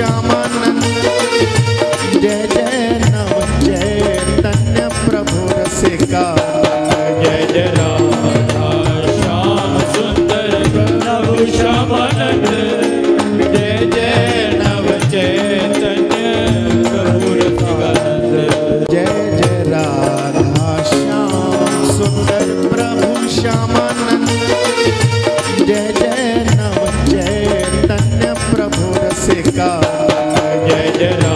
श्यामानंद जय जय नव चैतन्य प्रभु रसिका जय जय राधा श्याम सुंदर प्रभु श्यामानंद जय जय नव चैतन्य प्रभु रसिकानंद जय जय राधा श्याम सुंदर प्रभु श्यामानंद जय जय नव चैतन्य प्रभु रसिका जय जय